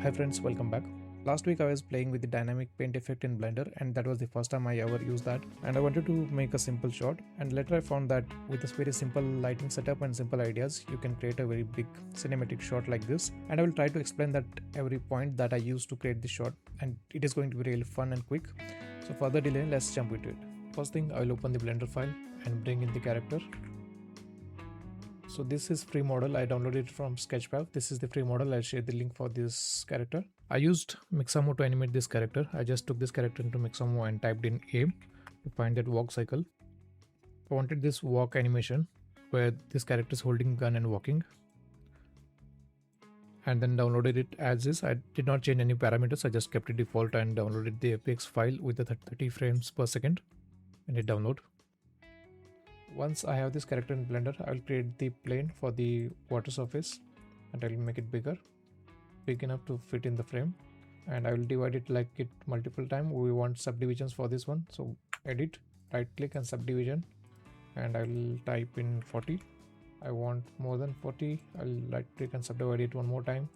Hi friends, welcome back. Last week I was playing with the dynamic paint effect in Blender and that was the first time I ever used that, and I wanted to make a simple shot, and later I found that with a very simple lighting setup and simple ideas you can create a very big cinematic shot like this, and I will try to explain that every point that I used to create this shot, and it is going to be really fun and quick. So further delay, let's jump into it. First thing, I will open the Blender file and bring in the character. So this is free model. I downloaded it from Sketchfab. This is the free model. I'll share the link for this character. I used Mixamo to animate this character. I just took this character into Mixamo and typed in A to find that walk cycle. I wanted this walk animation where this character is holding gun and walking, and then downloaded it as is. I did not change any parameters. I just kept it default and downloaded the FX file with the 30 frames per second and hit download. Once I have this character in Blender, I will create the plane for the water surface and I will make it big enough to fit in the frame, and I will divide it like it multiple times. We want subdivisions for this one, so edit, right click and subdivision, and I will type in 40. I want more than 40. I'll right click and subdivide it one more time.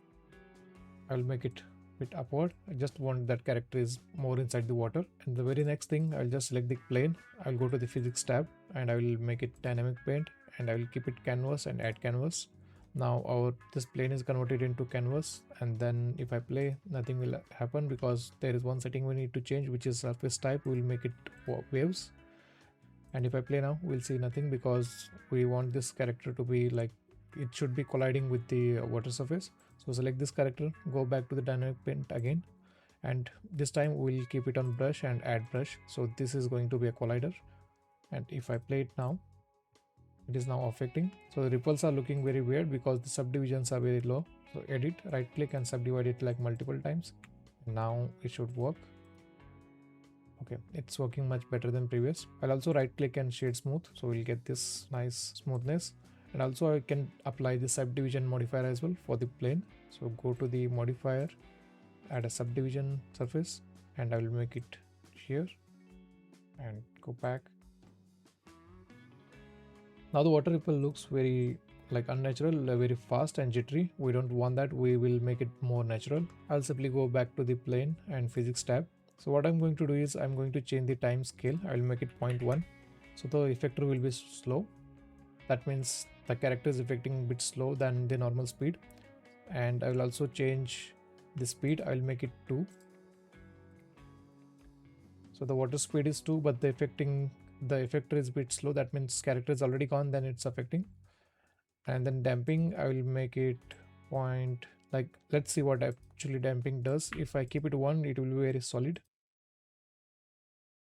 I will make it bit upward. I just want that character is more inside the water. And the very next thing, I'll just select the plane. I'll go to the physics tab and I will make it dynamic paint, and I will keep it canvas and add canvas. Now this plane is converted into canvas, and then if I play, nothing will happen because there is one setting we need to change, which is surface type. We'll make it waves, and if I play now, we'll see nothing because we want this character to be like it should be colliding with the water surface. So select this character, go back to the dynamic paint again, and this time we'll keep it on brush and add brush. So this is going to be a collider, and if I play it now, it is now affecting. So the ripples are looking very weird because the subdivisions are very low. So edit, right click and subdivide it like multiple times. Now it should work. Okay, it's working much better than previous. I'll also right click and shade smooth, so we'll get this nice smoothness. And also I can apply the subdivision modifier as well for the plane. So go to the modifier, add a subdivision surface, and I will make it here and go back. Now the water ripple looks very like unnatural, very fast and jittery. We don't want that. We will make it more natural. I'll simply go back to the plane and physics tab. So what I'm going to do is I'm going to change the time scale. I will make it 0.1. So the effector will be slow. That means the character is affecting a bit slow than the normal speed. And I will also change the speed. I will make it 2. So the water speed is 2, but the effector is a bit slow. That means character is already gone, then it's affecting. And then damping, I will make it point, like let's see what actually damping does. If I keep it 1, it will be very solid.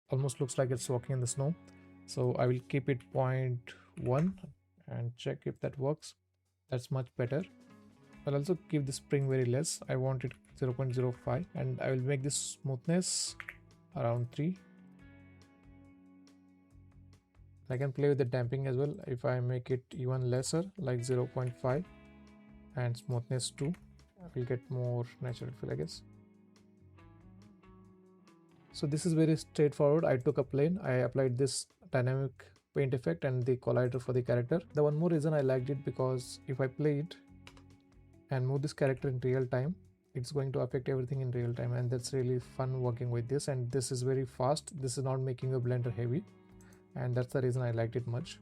Almost looks like it's walking in the snow. So I will keep it 0.1 and check if that works. That's much better. I'll also keep the spring very less. I want it 0.05, and I will make this smoothness around 3. I can play with the damping as well. If I make it even lesser, like 0.5 and smoothness 2, I will get more natural feel, I guess. So this is very straightforward. I took a plane, I applied this dynamic paint effect and the collider for the character. The one more reason I liked it, because if I play it and move this character in real time, it's going to affect everything in real time, and that's really fun working with this. And this is very fast. This is not making your Blender heavy, and that's the reason I liked it much.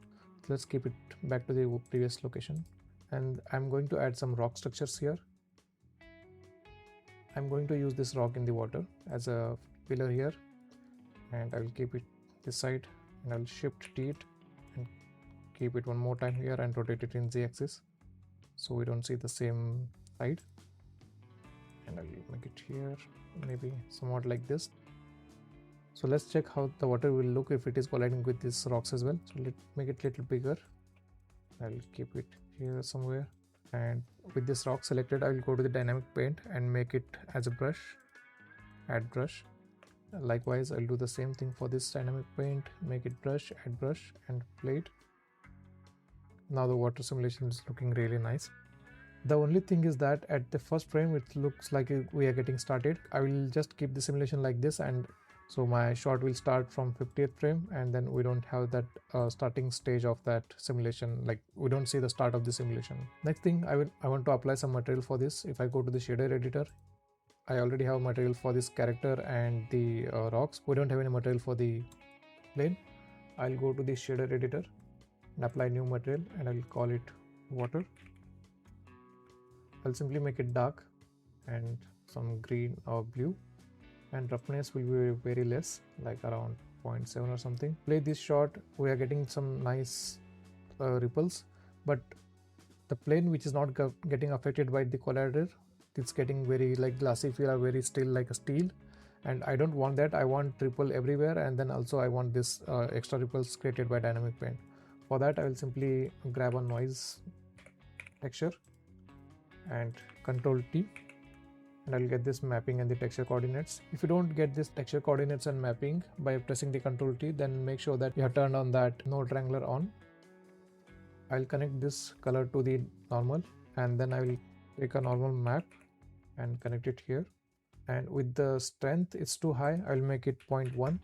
Let's keep it back to the previous location, and I'm going to add some rock structures here. I'm going to use this rock in the water as a pillar here, and I will keep it this side, and I'll shift T it and keep it one more time here and rotate it in Z-axis so we don't see the same side. And I will make it here, maybe somewhat like this. So let's check how the water will look if it is colliding with these rocks as well. So let's make it a little bigger. I'll keep it here somewhere, and with this rock selected, I will go to the dynamic paint and make it as a brush, add brush. Likewise, I'll do the same thing for this dynamic paint, make it brush, add brush, and play it. Now the water simulation is looking really nice. The only thing is that at the first frame it looks like we are getting started. I will just keep the simulation like this, and so my shot will start from 50th frame, and then we don't have that starting stage of that simulation, like we don't see the start of the simulation. Next thing, I want to apply some material for this. If I go to the shader editor I already have material for this character and the rocks. We don't have any material for the plane. I'll go to the shader editor and apply new material, and I'll call it water. I'll simply make it dark and some green or blue, and roughness will be very less, like around 0.7 or something. Play this shot, we are getting some nice ripples, but the plane which is not getting affected by the collider, it's getting very like glassy feel or very still like a steel, and I don't want that. I want ripple everywhere, and then also I want this extra ripples created by dynamic paint. For that I will simply grab a noise texture and Control T, and I'll get this mapping and the texture coordinates. If you don't get this texture coordinates and mapping by pressing the Control T, then make sure that you have turned on that node wrangler on. I'll connect this color to the normal, and then I will take a normal map and connect it here, and with the strength it's too high, I'll make it 0.1,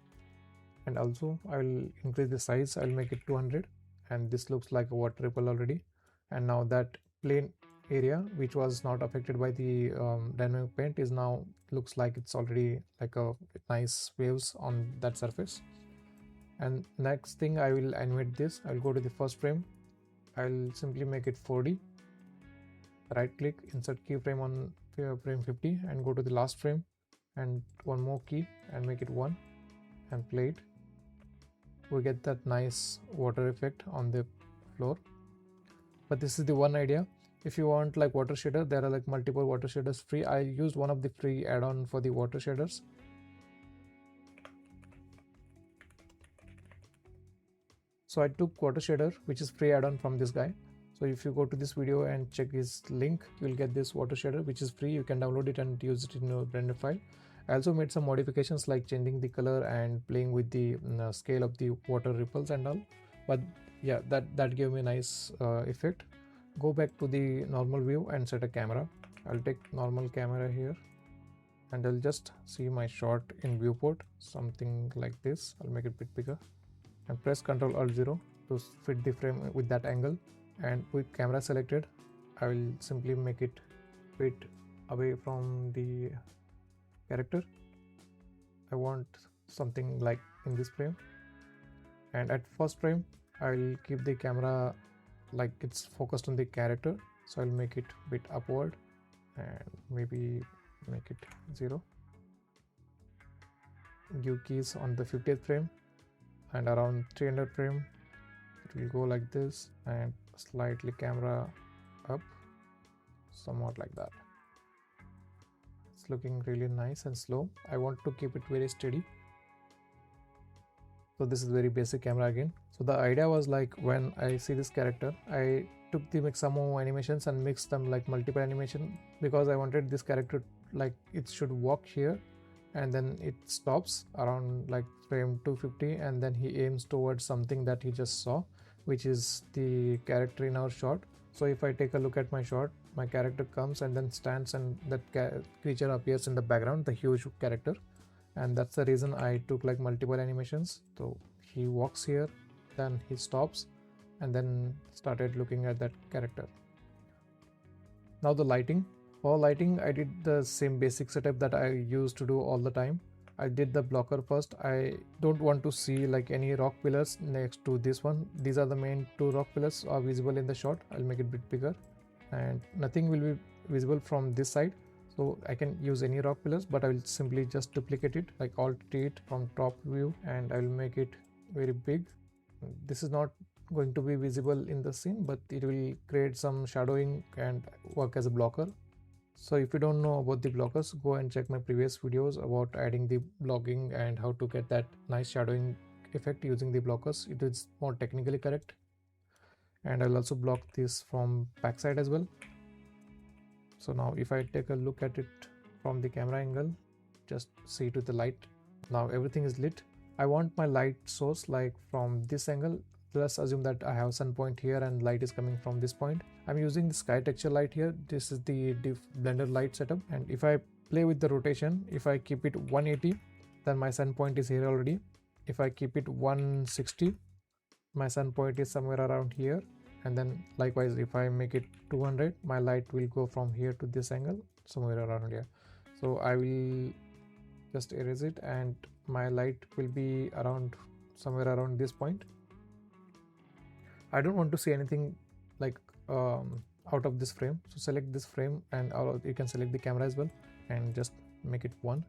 and also I will increase the size, I'll make it 200, and this looks like a water ripple already. And now that plane area which was not affected by the dynamic paint is now looks like it's already like a nice waves on that surface. And next thing, I will animate this. I'll go to the first frame, I'll simply make it 4D, right click, insert keyframe on frame 50, and go to the last frame and one more key and make it 1 and play it. We get that nice water effect on the floor. But this is the one idea. If you want like water shader, there are like multiple water shaders free. I used one of the free add-on for the water shaders. So I took water shader, which is free add-on from this guy. So if you go to this video and check his link, you'll get this water shader, which is free. You can download it and use it in your Blender file. I also made some modifications like changing the color and playing with the scale of the water ripples and all. But yeah, that gave me a nice effect. Go back to the normal view and set a camera. I'll take normal camera here, and I'll just see my shot in viewport, something like this. I'll make it a bit bigger and press Ctrl Alt 0 to fit the frame with that angle. And with camera selected, I will simply make it bit away from the character. I want something like in this frame, and at first frame I'll keep the camera like it's focused on the character, so I'll make it bit upward and maybe make it 0. Give keys on the 50th frame, and around 300 frame it will go like this, and slightly camera up, somewhat like that. It's looking really nice and slow. I want to keep it very steady. So this is very basic camera again. So the idea was like when I see this character, I took the some more animations and mixed them like multiple animation, because I wanted this character like it should walk here and then it stops around like frame 250, and then he aims towards something that he just saw, which is the character in our shot. So if I take a look at my shot, my character comes and then stands, and that creature appears in the background, the huge character. And that's the reason I took like multiple animations. So he walks here, then he stops, and then started looking at that character. Now the lighting. For lighting, I did the same basic setup that I used to do all the time. I did the blocker first. I don't want to see like any rock pillars next to this one. These are the main 2 rock pillars are visible in the shot. I'll make it a bit bigger, and nothing will be visible from this side. So I can use any rock pillars, but I will simply just duplicate it, like Alt T it from top view, and I will make it very big. This is not going to be visible in the scene, but it will create some shadowing and work as a blocker. So if you don't know about the blockers, go and check my previous videos about adding the blocking and how to get that nice shadowing effect using the blockers. It is more technically correct. And I'll also block this from backside as well. So now if I take a look at it from the camera angle, just see to the light. Now everything is lit. I want my light source like from this angle. Let's assume that I have sun point here and light is coming from this point. I'm using the sky texture light here. This is the Blender light setup, and if I play with the rotation, if I keep it 180, then my sun point is here already. If I keep it 160, my sun point is somewhere around here, and then likewise if I make it 200, my light will go from here to this angle somewhere around here. So I will just erase it, and my light will be around somewhere around this point. I don't want to see anything like out of this frame, so select this frame, and you can select the camera as well and just make it 1,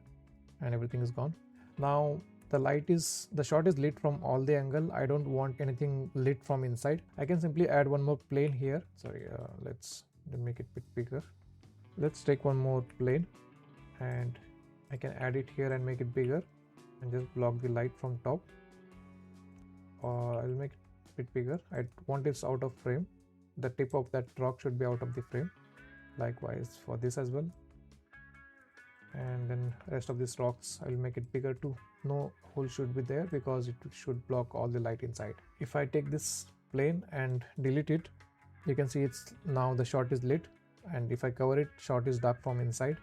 and everything is gone. Now the shot is lit from all the angle. I don't want anything lit from inside. I can simply add one more plane here. Sorry, let's make it a bit bigger. Let's take one more plane, and I can add it here and make it bigger and just block the light from top. Or I'll make it a bit bigger. I want it out of frame. The tip of that rock should be out of the frame. Likewise for this as well. And then rest of these rocks I'll make it bigger too. No hole should be there because it should block all the light inside. If I take this plane and delete it, you can see it's now the shot is lit, and if I cover it, shot is dark from inside.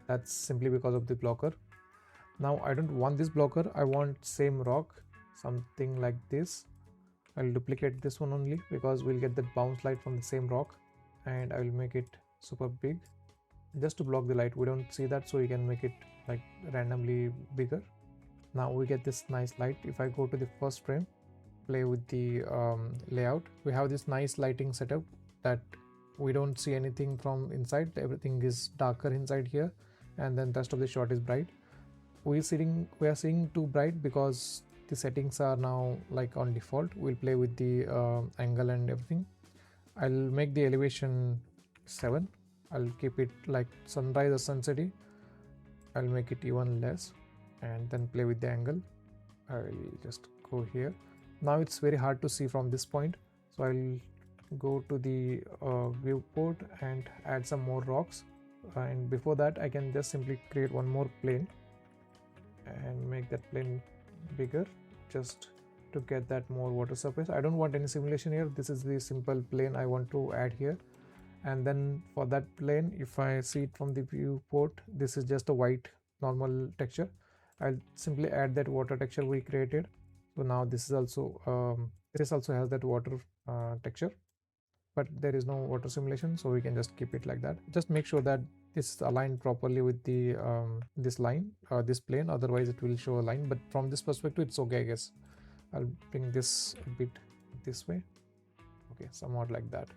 That's simply because of the blocker. Now I don't want this blocker, I want same rock, something like this. I'll duplicate this one only because we'll get that bounce light from the same rock, and I will make it super big just to block the light. We don't see that, so you can make it like randomly bigger. Now we get this nice light. If I go to the first frame, play with the layout, we have this nice lighting setup that we don't see anything from inside. Everything is darker inside here, and then rest of the shot is bright. We are seeing too bright because the settings are now like on default. We'll play with the angle and everything. I'll make the elevation 7. I'll keep it like sunrise or sunsetty. I'll make it even less and then play with the angle. I'll just go here. Now it's very hard to see from this point, so I'll go to the viewport and add some more rocks, and before that I can just simply create one more plane and make that plane bigger just to get that more water surface. I don't want any simulation here. This is the simple plane I want to add here. And then for that plane, if I see it from the viewport, this is just a white normal texture. I'll simply add that water texture we created. So now this also has that water texture, but there is no water simulation, so we can just keep it like that. Just make sure that this is aligned properly with the this line, this plane, otherwise it will show a line. But from this perspective it's okay, I guess. I'll bring this a bit this way. Okay, somewhat like that.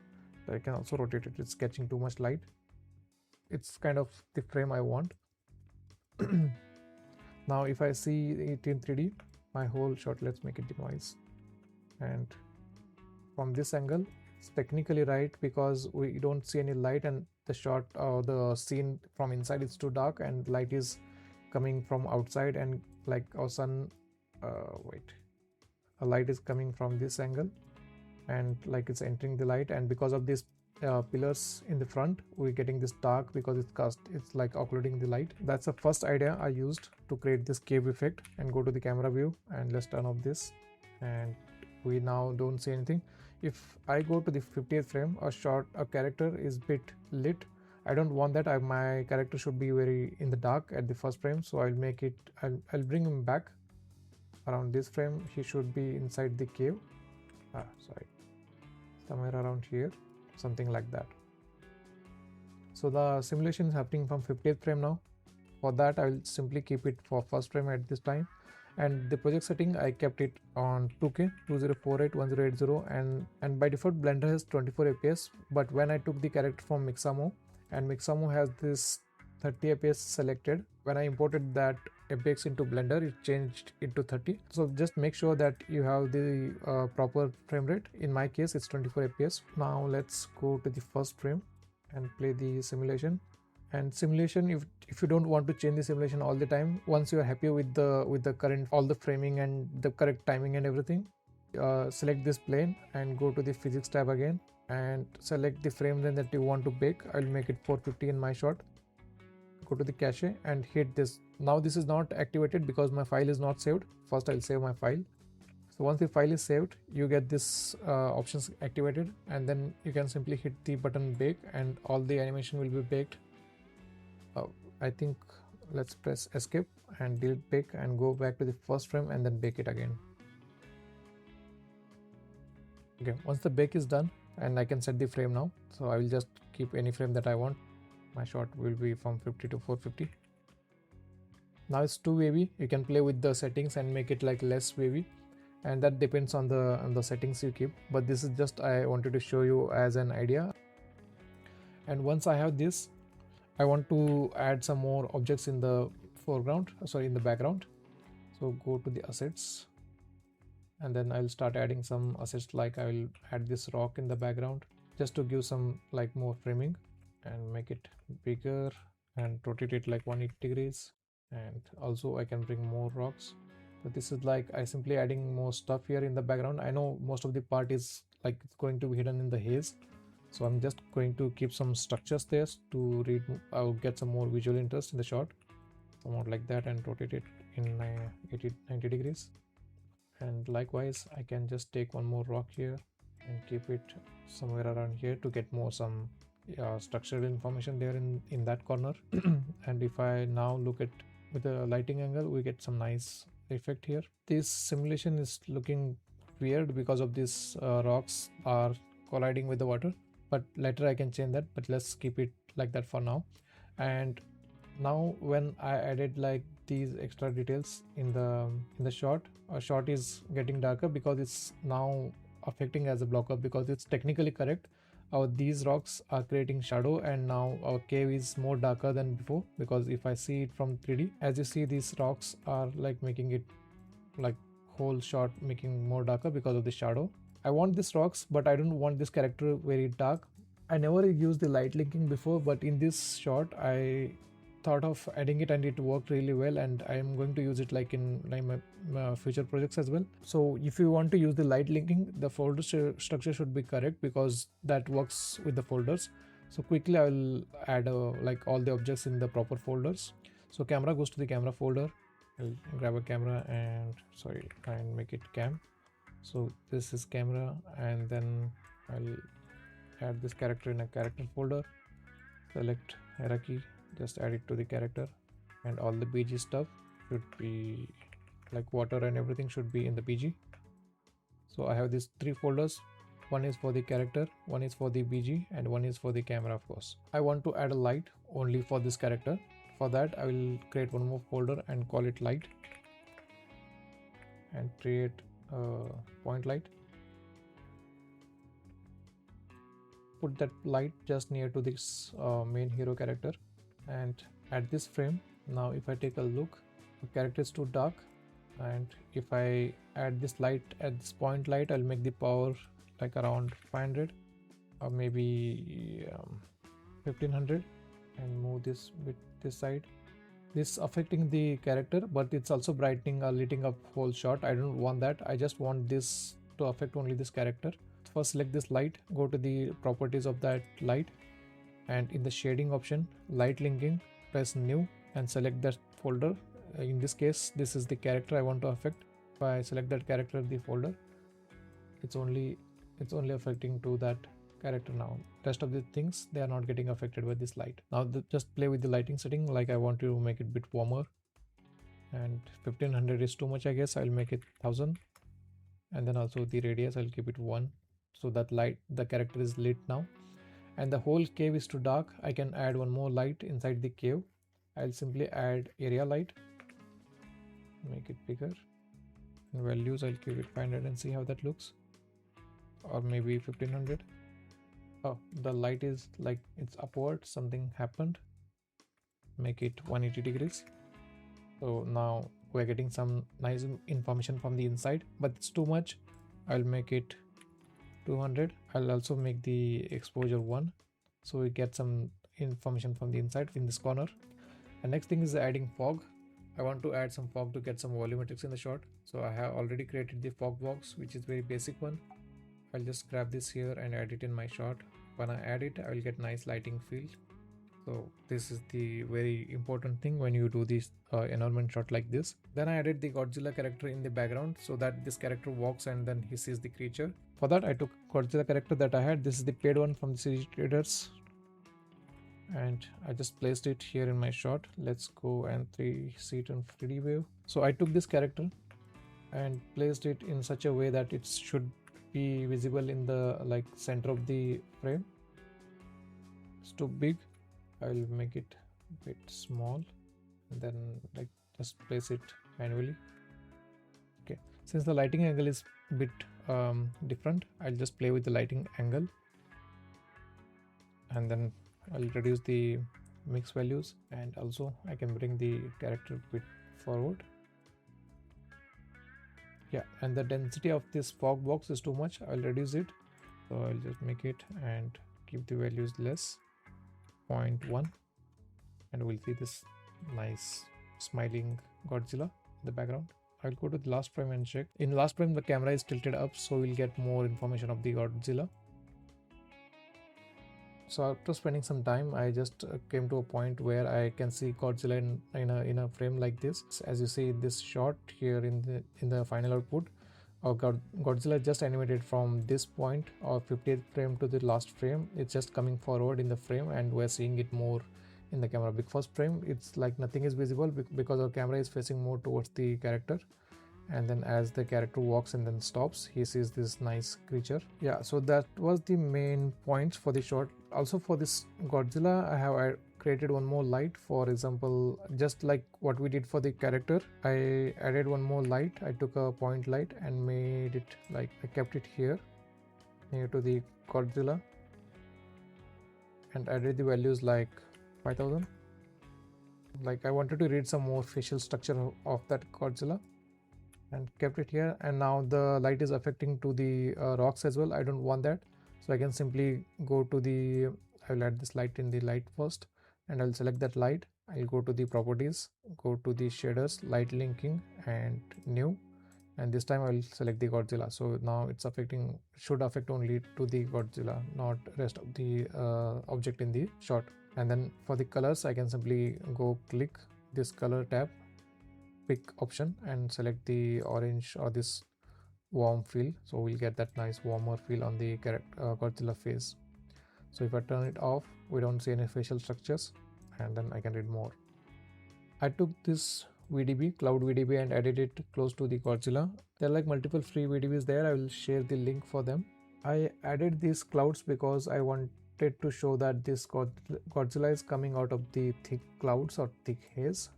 I can also rotate it. It's catching too much light. It's kind of the frame I want. Now if I see it in 3D, my whole shot, let's make it denoise, and from this angle it's technically right because we don't see any light, and the shot the scene from inside is too dark and light is coming from outside, and like our sun a light is coming from this angle and like it's entering the light, and because of these pillars in the front we're getting this dark because it's like occluding the light. That's the first idea I used to create this cave effect. And go to the camera view and let's turn off this, and we now don't see anything. If I go to the 50th frame, a character is bit lit. I don't want that. My character should be very in the dark at the first frame, so I'll bring him back around this frame. He should be inside the cave. Somewhere around here, something like that. So the simulation is happening from 50th frame now. For that I will simply keep it for first frame at this time, and the project setting I kept it on 2K 2048 1080, and by default Blender has 24 fps, but when I took the character from Mixamo, and Mixamo has this 30 fps selected, when I imported that fps into Blender it changed into 30. So just make sure that you have the proper frame rate. In my case it's 24 fps. Now let's go to the first frame and play the simulation. And simulation, if you don't want to change the simulation all the time, once you are happy with the current all the framing and the correct timing and everything, select this plane and go to the physics tab again and select the frame rate that you want to bake. I'll make it 450 in my shot. Go to the cache and hit this. Now this is not activated because my file is not saved. First I'll save my file. So once the file is saved, you get this options activated, and then you can simply hit the button bake and all the animation will be baked. I think let's press escape and delete bake and go back to the first frame and then bake it again. Okay, once the bake is done, and I can set the frame now, so I will just keep any frame that I want. My shot will be from 50 to 450. Now it's too wavy. You can play with the settings and make it like less wavy, and that depends on the settings you keep, but this is just I wanted to show you as an idea. And once I have this, I want to add some more objects in the foreground, sorry, in the background. So go to the assets, and then I'll start adding some assets, like I will add this rock in the background just to give some like more framing, and make it bigger and rotate it like 180 degrees. And also I can bring more rocks. So this is like I simply adding more stuff here in the background. I know most of the part is like it's going to be hidden in the haze, so I'm just going to keep some structures there to read. I'll get some more visual interest in the shot, somewhat like that, and rotate it in 90 degrees. And likewise I can just take one more rock here and keep it somewhere around here to get more some structural information there in that corner. And if I now look at with a lighting angle, we get some nice effect here. This simulation is looking weird because of these rocks are colliding with the water, but later I can change that, but let's keep it like that for now. And now when I added like these extra details in the shot, a shot is getting darker because it's now affecting as a blocker, because it's technically correct. These rocks are creating shadow, and now our cave is more darker than before, because if I see it from 3D, as you see, these rocks are like making it like whole shot making more darker because of the shadow. I want these rocks, but I don't want this character very dark. I never used the light linking before, but in this shot I thought of adding it and it worked really well, and I am going to use it like in like my future projects as well. So if you want to use the light linking, the folder structure should be correct, because that works with the folders. So quickly I will add like all the objects in the proper folders. So camera goes to the camera folder. I'll grab a camera and make it cam. So this is camera, and then I'll add this character in a character folder. Select hierarchy, just add it to the character, and all the BG stuff should be like water and everything should be in the BG. So I have these 3 folders. One is for the character, one is for the BG, and one is for the camera, of course. I want to add a light only for this character. For that I will create one more folder and call it light, and create a point light. Put that light just near to this main hero character, and at this frame, now if I take a look, the character is too dark, and if I add this light at this point light, I'll make the power like around 500 or maybe 1500, and move this with this side. This affecting the character, but it's also brightening or lighting up whole shot. I don't want that. I just want this to affect only this character. First select this light, go to the properties of that light, and in the shading option, light linking, press new and select that folder. In this case, this is the character I want to affect. If I select that character, the folder, it's only affecting to that character now. Rest of the things, they are not getting affected by this light. Now just play with the lighting setting. Like I want to make it a bit warmer, and 1500 is too much, I guess. I'll make it 1000, and then also the radius I'll keep it 1, so that the character is lit now. And the whole cave is too dark. I can add one more light inside the cave. I'll simply add area light, make it bigger, and values I'll give it 500 and see how that looks, or maybe 1500. Oh, the light is like it's upward, something happened. Make it 180 degrees. So now we're getting some nice information from the inside, but it's too much. I'll make it 200. I'll also make the exposure 1, so we get some information from the inside in this corner. And next thing is adding fog. I want to add some fog to get some volumetrics in the shot. So I have already created the fog box, which is very basic one. I'll just grab this here and add it in my shot. When I add it, I will get nice lighting feel. So this is the very important thing when you do this environment shot like this. Then I added the Godzilla character in the background, so that this character walks and then he sees the creature. For that I took Godzilla character that I had. This is the paid one from the series traders, and I just placed it here in my shot. Let's go and see it on 3D view. So I took this character and placed it in such a way that it should be visible in the like center of the frame. It's too big. I'll make it a bit small and then like just place it manually. Okay, since the lighting angle is a bit different, I'll just play with the lighting angle and then I'll reduce the mix values, and also I can bring the character a bit forward. Yeah, and the density of this fog box is too much. I'll reduce it, so I'll just make it and keep the values less, 0.1, and we'll see this nice smiling Godzilla in the background. I'll go to the last frame and check. In last frame the camera is tilted up, so we'll get more information of the Godzilla. So after spending some time, I just came to a point where I can see Godzilla in a frame like this. As you see this shot here in the final output, Godzilla just animated from this point of 50th frame to the last frame. It's just coming forward in the frame, and we're seeing it more in the camera. Big first frame, it's like nothing is visible because our camera is facing more towards the character, and then as the character walks and then stops, he sees this nice creature. Yeah, so that was the main points for the shot. Also for this Godzilla, I have created one more light. For example, just like what we did for the character, I added one more light. I took a point light and made it like, I kept it here near to the Godzilla and added the values like 5000. Like I wanted to read some more facial structure of that Godzilla, and kept it here. And now the light is affecting to the rocks as well. I don't want that, so I can simply go to the, I'll add this light in the light first, and I'll select that light. I'll go to the properties, go to the shaders, light linking and new, and this time I'll select the Godzilla. So now it's affecting, should affect only to the Godzilla, not rest of the object in the shot. And then for the colors, I can simply go click this color tab, pick option, and select the orange or this warm feel, so we'll get that nice warmer feel on the Godzilla face. So if I turn it off, we don't see any facial structures, and then I can read more. I took this VDB, cloud VDB, and added it close to the Godzilla. There are like multiple free VDBs there. I will share the link for them. I added these clouds because I wanted to show that this Godzilla is coming out of the thick clouds or thick haze,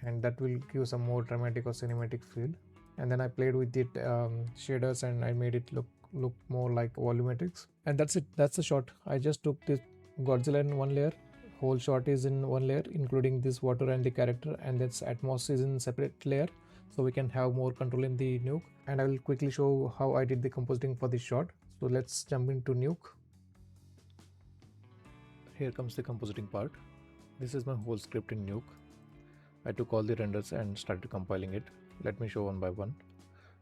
and that will give some more dramatic or cinematic feel. And then I played with it shaders, and I made it look more like volumetrics, and that's it. That's the shot. I just took this Godzilla in one layer, whole shot is in one layer including this water and the character, and this atmos is in separate layer, so we can have more control in the Nuke. And I will quickly show how I did the compositing for this shot. So let's jump into Nuke. Here comes the compositing part. This is my whole script in Nuke. I took all the renders and started compiling it. Let me show one by one.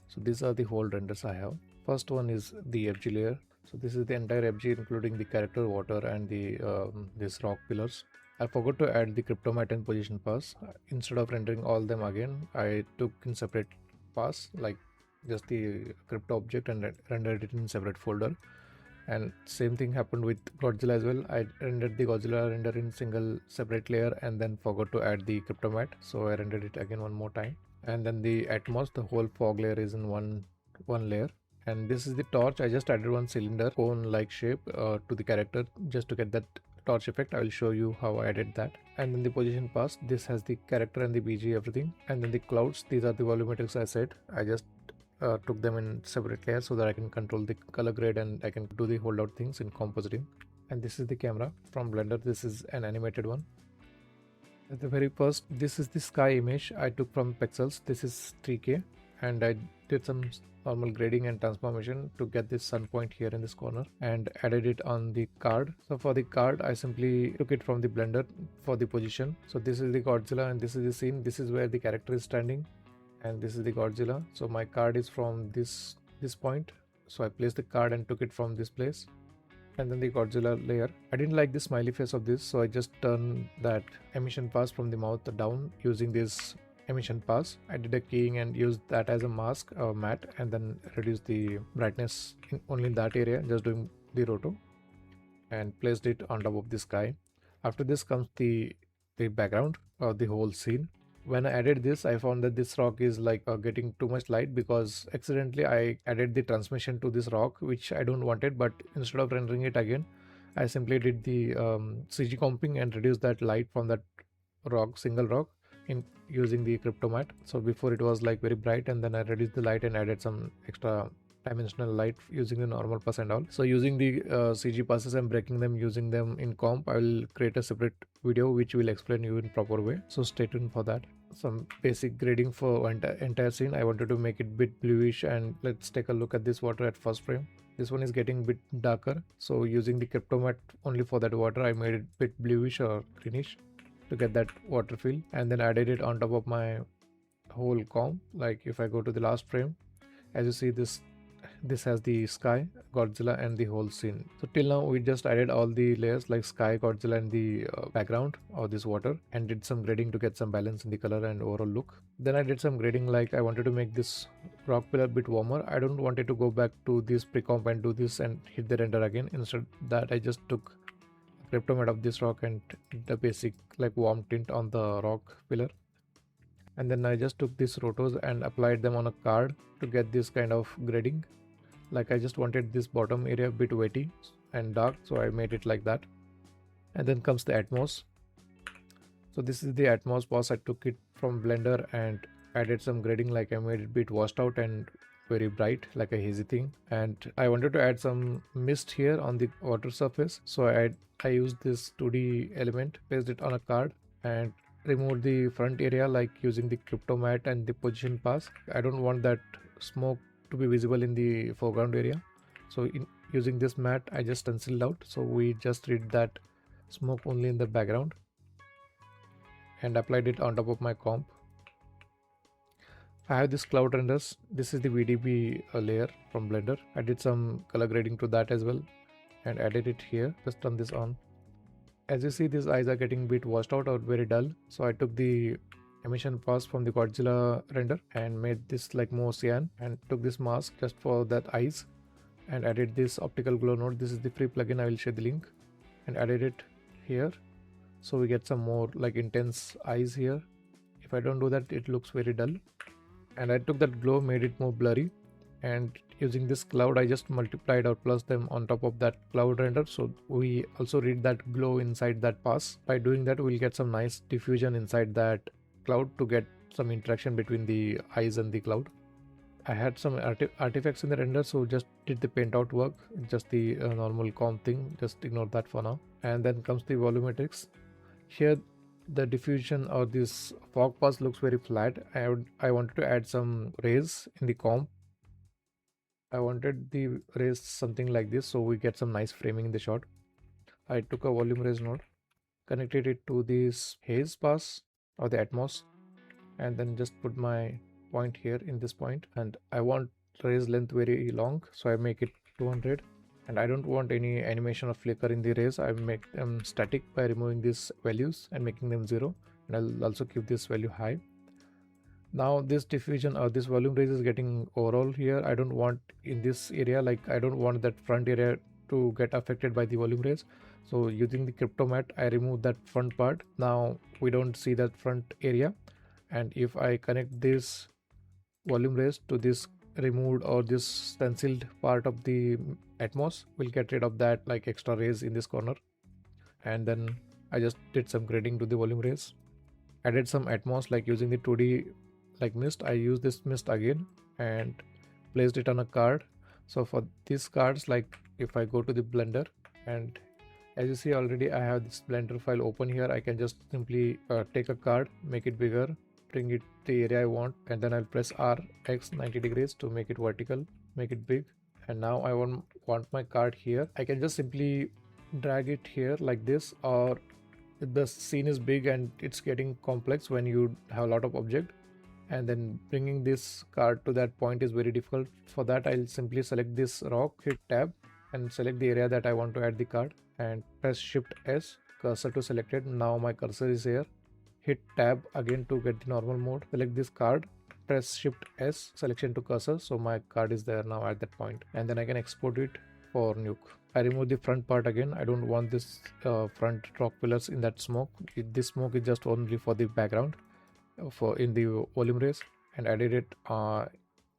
So these are the whole renders I have. First one is the FG layer. So this is the entire FG including the character, water, and the these rock pillars. I forgot to add the crypto matte and position pass. Instead of rendering all them again, I took in separate pass, like just the crypto object, and rendered it in separate folder. And same thing happened with Godzilla as well. I rendered the Godzilla render in single separate layer and then forgot to add the crypto matte, so I rendered it again one more time. And then the atmos, the whole fog layer is in one layer. And this is the torch. I just added one cylinder cone like shape to the character just to get that torch effect. I will show you how I added that. And then the position pass, this has the character and the BG, everything. And then the clouds, these are the volumetrics I said. I just took them in separate layers so that I can control the color grade and I can do the holdout things in compositing. And this is the camera from Blender. This is an animated one. At the very first, this is the sky image I took from Pexels. This is 3K, and I did some normal grading and transformation to get this sun point here in this corner and added it on the card. So for the card, I simply took it from the Blender for the position. So this is the Godzilla and this is the scene. This is where the character is standing, and this is the Godzilla. So my card is from this point, so I placed the card and took it from this place. And then the Godzilla layer, I didn't like the smiley face of this, so I just turned that emission pass from the mouth down using this emission pass. I did a keying and used that as a mask or matte, and then reduced the brightness only in that area, just doing the roto, and placed it on top of the sky. After this comes the background or the whole scene. When I added this, I found that this rock is like getting too much light because accidentally I added the transmission to this rock, which I don't wanted, but instead of rendering it again, I simply did the CG comping and reduced that light from that rock, single rock, in using the cryptomat. So before it was like very bright, and then I reduced the light and added some extra dimensional light using the normal pass and all. So using the CG passes and breaking them using them in comp, I will create a separate video which will explain you in proper way. So stay tuned for that. Some basic grading for entire scene. I wanted to make it bit bluish, and let's take a look at this water at first frame. This one is getting a bit darker, so using the cryptomat only for that water, I made it bit bluish or greenish to get that water feel, and then added it on top of my whole comp. Like if I go to the last frame, as you see, this has the sky, Godzilla, and the whole scene. So till now we just added all the layers like sky, Godzilla, and the background of this water, and did some grading to get some balance in the color and overall look. Then I did some grading, like I wanted to make this rock pillar a bit warmer. I don't want it to go back to this pre-comp and do this and hit the render again. Instead that I just took cryptomat of this rock and the basic like warm tint on the rock pillar, and then I just took these rotos and applied them on a card to get this kind of grading. Like I just wanted this bottom area a bit wetty and dark, so I made it like that. And then comes the Atmos. So this is the Atmos pass. I took it from Blender and added some grading, like I made it a bit washed out and very bright, like a hazy thing. And I wanted to add some mist here on the water surface, so I used this 2D element, placed it on a card, and removed the front area like using the cryptomat and the position pass. I don't want that smoke to be visible in the foreground area, so using this mat I just stenciled out, so we just read that smoke only in the background and applied it on top of my comp. I have this cloud renders. This is the VDB layer from Blender. I did some color grading to that as well and added it here. Just turn this on. As you see, these eyes are getting a bit washed out or very dull, so I took the emission pass from the Godzilla render and made this like more cyan, and took this mask just for that eyes and added this optical glow node. This is the free plugin, I will share the link, and added it here, so we get some more like intense eyes here. If I don't do that, it looks very dull. And I took that glow, made it more blurry, and using this cloud I just multiplied or plus them on top of that cloud render, so we also read that glow inside that pass. By doing that, we'll get some nice diffusion inside that cloud to get some interaction between the eyes and the cloud. I had some artifacts in the render, so just did the paint out work, just the normal comp thing, just ignore that for now. And then comes the volumetrics. Here the diffusion or this fog pass looks very flat. I wanted to add some rays in the comp. I wanted the rays something like this, so we get some nice framing in the shot. I took a volume raise node, connected it to this haze pass or the Atmos, and then just put my point here in this point. And I want rays length very long, so I make it 200. And I don't want any animation of flicker in the rays. I make them static by removing these values and making them 0, and I'll also keep this value high. Now this diffusion or this volume raise is getting overall here. I don't want in this area, like I don't want that front area to get affected by the volume raise, so using the cryptomat I remove that front part. Now we don't see that front area, and if I connect this volume raise to this removed or this stenciled part of the Atmos, we'll get rid of that like extra rays in this corner. And then I just did some grading to the volume rays, added some Atmos like using the 2D like mist. I used this mist again and placed it on a card. So for these cards, like if I go to the Blender, and as you see already I have this Blender file open here, I can just simply take a card, make it bigger, bring it the area I want, and then I'll press R X 90 degrees to make it vertical, make it big. And now I want my card here. I can just simply drag it here like this, or if the scene is big and it's getting complex when you have a lot of object, and then bringing this card to that point is very difficult. For that I'll simply select this rock, hit tab and select the area that I want to add the card, and press shift S, cursor to selected. Now my cursor is here, hit tab again to get the normal mode, select this card, press shift S, selection to cursor, so my card is there now at that point, and then I can export it for Nuke. I remove the front part again. I don't want this front rock pillars in that smoke. This smoke is just only for the background for in the volume raise, and added it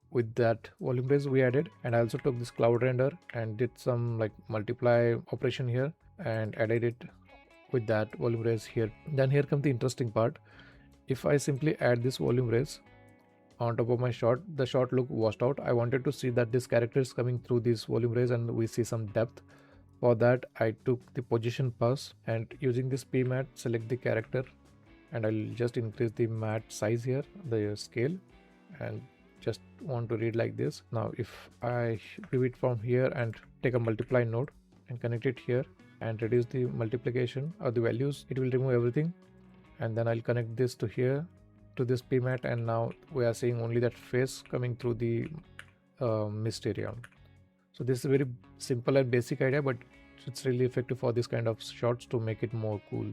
with that volume raise we added. And I also took this cloud render and did some like multiply operation here and added it with that volume raise here. Then here comes the interesting part. If I simply add this volume raise on top of my shot, the shot look washed out. I wanted to see that this character is coming through this volume raise and we see some depth. For that I took the position pass and using this P mat select the character, and I'll just increase the mat size here, the scale, and just want to read like this. Now if I view it from here and take a multiply node and connect it here and reduce the multiplication or the values, it will remove everything. And then I'll connect this to here to this P mat, and now we are seeing only that face coming through the mist area. So this is a very simple and basic idea, but it's really effective for this kind of shots to make it more cool.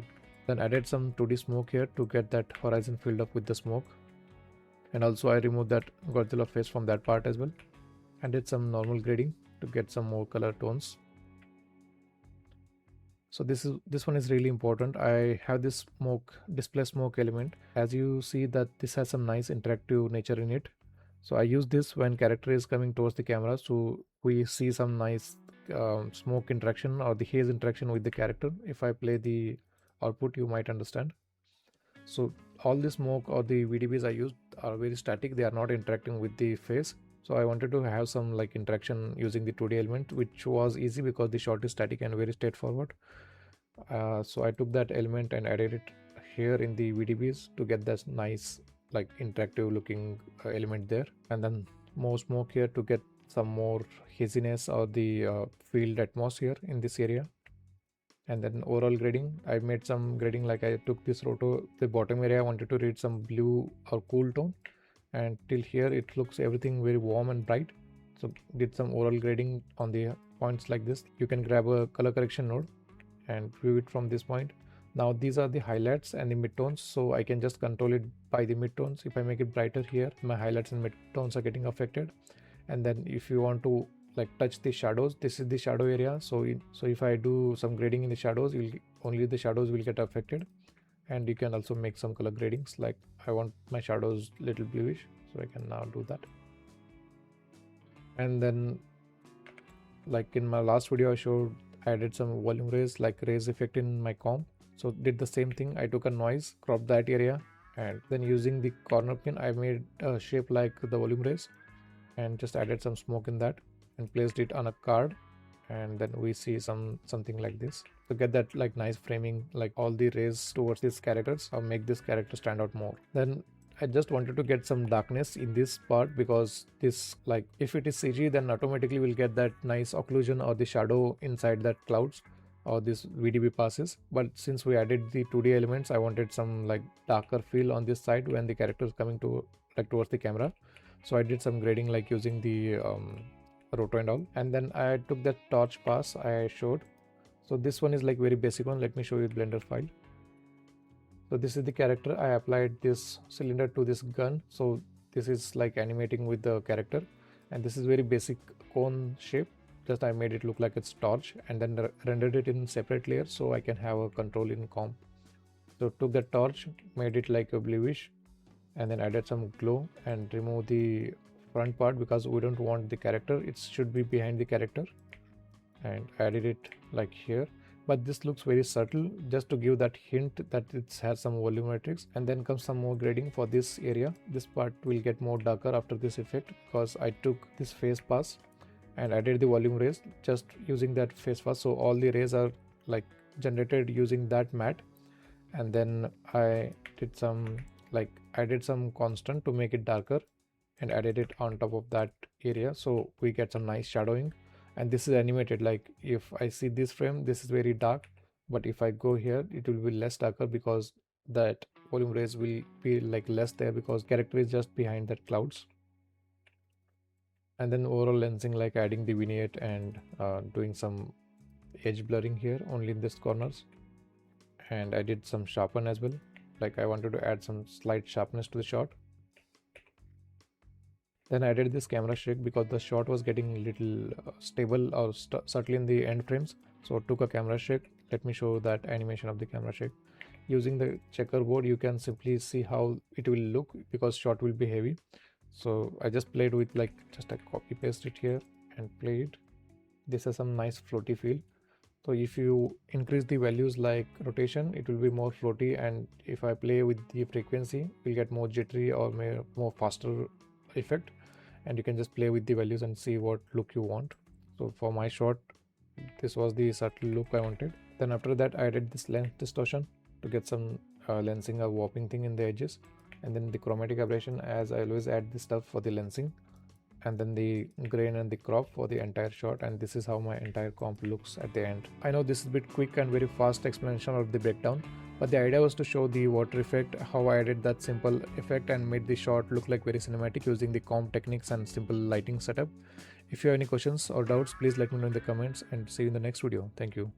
Then added some 2D smoke here to get that horizon filled up with the smoke. And also I removed that Godzilla face from that part as well. And did some normal grading to get some more color tones. So this one is really important. I have this smoke display smoke element. As you see that this has some nice interactive nature in it. So I use this when character is coming towards the camera, so we see some nice smoke interaction or the haze interaction with the character. If I play the output, you might understand. So all the smoke or the VDBs I used are very static. They are not interacting with the face. So I wanted to have some like interaction using the 2D element, which was easy because the shot is static and very straightforward. So I took that element and added it here in the VDBs to get this nice like interactive looking element there, and then more smoke here to get some more haziness or the field atmosphere in this area. And then overall grading, I made some grading, like I took this roto, the bottom area I wanted to read some blue or cool tone, and till here it looks everything very warm and bright. So did some overall grading on the points like this. You can grab a color correction node and view it from this point. Now these are the highlights and the midtones, so I can just control it by the midtones. If I make it brighter here, my highlights and midtones are getting affected. And then if you want to like touch the shadows, this is the shadow area. So if I do some grading in the shadows, only the shadows will get affected. And you can also make some color gradings, like I want my shadows little bluish, so I can now do that. And then like in my last video I showed, I added some volume raise, like raise effect in my comp. So did the same thing. I took a noise, cropped that area, and then using the corner pin I made a shape like the volume raise and just added some smoke in that and placed it on a card. And then we see something like this to get that like nice framing, like all the rays towards these characters or make this character stand out more. Then I just wanted to get some darkness in this part, because this, like if it is CG, then automatically we'll get that nice occlusion or the shadow inside that clouds or this VDB passes. But since we added the 2D elements, I wanted some like darker feel on this side when the character is coming to like towards the camera. So I did some grading like using the roto and all. And then I took that torch pass I showed. So this one is like very basic one. Let me show you the Blender file. So this is the character. I applied this cylinder to this gun. So this is like animating with the character. And this is very basic cone shape. Just I made it look like it's torch and then rendered it in separate layers so I can have a control in comp. So took the torch, made it like a bluish, and then added some glow and remove the front part because we don't want the character. It should be behind the character, and added it like here. But this looks very subtle, just to give that hint that it has some volumetrics. And then comes some more grading for this area. This part will get more darker after this effect because I took this face pass and added the volume rays just using that face pass. So all the rays are like generated using that mat. And then I did some like added some constant to make it darker and added it on top of that area, so we get some nice shadowing. And this is animated, like if I see this frame, this is very dark, but if I go here it will be less darker because that volume rays will be like less there because character is just behind that clouds. And then overall lensing, like adding the vignette and doing some edge blurring here only in this corners. And I did some sharpen as well, like I wanted to add some slight sharpness to the shot. Then I added this camera shake because the shot was getting little stable or subtle in the end frames. So took a camera shake. Let me show that animation of the camera shake. Using the checkerboard, you can simply see how it will look because shot will be heavy. So I just played with like just a copy paste it here and play it. This has some nice floaty feel. So if you increase the values like rotation, it will be more floaty, and if I play with the frequency, we'll get more jittery or more faster effect. And you can just play with the values and see what look you want. So for my shot, this was the subtle look I wanted. Then after that, I added this lens distortion to get some lensing or warping thing in the edges, and then the chromatic aberration, as I always add this stuff for the lensing, and then the grain and the crop for the entire shot. And this is how my entire comp looks at the end. I know this is a bit quick and very fast explanation of the breakdown, but the idea was to show the water effect, how I added that simple effect and made the shot look like very cinematic using the comp techniques and simple lighting setup. If you have any questions or doubts, please let me know in the comments, and see you in the next video. Thank you.